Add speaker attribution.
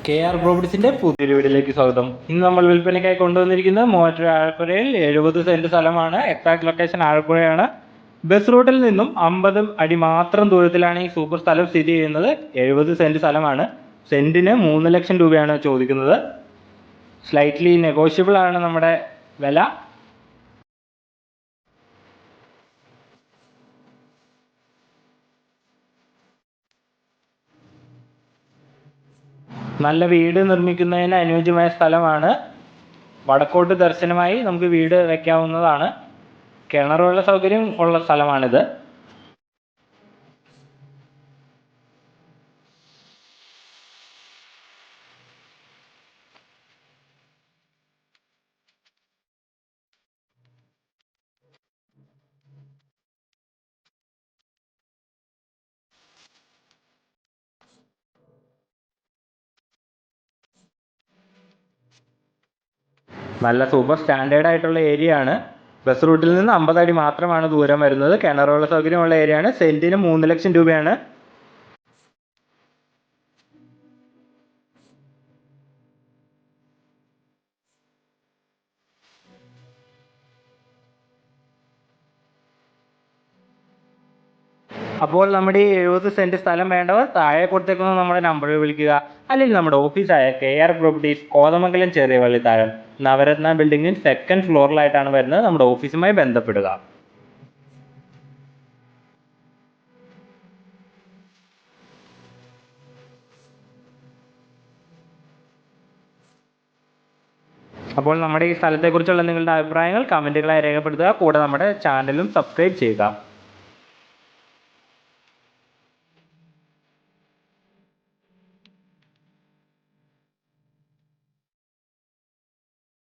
Speaker 1: K R പ്രോപ്പർട്ടീസിന്റെ പുതിയൊരു വീഡിയോയിലേക്ക് സ്വാഗതം. ഇന്ന് നമ്മൾ വിൽപ്പനയ്ക്കായി കൊണ്ടുവന്നിരിക്കുന്നത് മൂവാറ്റുപുഴ ആലപ്പുഴയിൽ 70 സെന്റ് സ്ഥലമാണ്. Exact location ആലപ്പുഴയാണ്. ബസ് റൂട്ടിൽ നിന്നും 50 അടി മാത്രം ദൂരത്തിലാണ് ഈ സൂപ്പർ സ്ഥലം സ്ഥിതി ചെയ്യുന്നത്. 70 സെന്റ് സ്ഥലമാണ്. സെന്റിന് 3 ലക്ഷം രൂപയാണ് ചോദിക്കുന്നത്. സ്ലൈറ്റ്ലി നെഗോഷ്യബിൾ ആണ് നമ്മുടെ വില. നല്ല വീട് നിർമ്മിക്കുന്നതിന് അനുയോജ്യമായ സ്ഥലമാണ്. വടക്കോട്ട് ദർശനമായി നമുക്ക് വീട് വയ്ക്കാവുന്നതാണ്. കിണറുള്ള സൗകര്യം ഉള്ള സ്ഥലമാണിത്. നല്ല സൂപ്പർ സ്റ്റാൻഡേർഡ് ആയിട്ടുള്ള ഏരിയ ആണ്. ബസ് റൂട്ടിൽ നിന്ന് 50 അടി മാത്രമാണ് ദൂരം വരുന്നത്. കിണറുള്ള സൗകര്യമുള്ള ഏരിയ ആണ്. സെന്റിന് 3 ലക്ഷം രൂപയാണ്. അപ്പോൾ നമ്മുടെ ഈ 70 സെന്റ് സ്ഥലം വേണ്ടവർ താഴെ കൊടുത്തേക്കുന്ന നമ്മുടെ നമ്പറിൽ വിളിക്കുക. അല്ലെങ്കിൽ നമ്മുടെ ഓഫീസായ KR പ്രോപ്പർട്ടീസ്, കോതമംഗലം ചെറിയ വള്ളിത്താഴം, നവരത്ന ബിൽഡിംഗിൽ 2nd ഫ്ലോറിലായിട്ടാണ് വരുന്നത്. നമ്മുടെ ഓഫീസുമായി ബന്ധപ്പെടുക. അപ്പോൾ നമ്മുടെ ഈ സ്ഥലത്തെക്കുറിച്ചുള്ള നിങ്ങളുടെ അഭിപ്രായങ്ങൾ കമൻറ്റുകളായി രേഖപ്പെടുത്തുക. കൂടെ നമ്മുടെ ചാനലും സബ്സ്ക്രൈബ് ചെയ്യുക.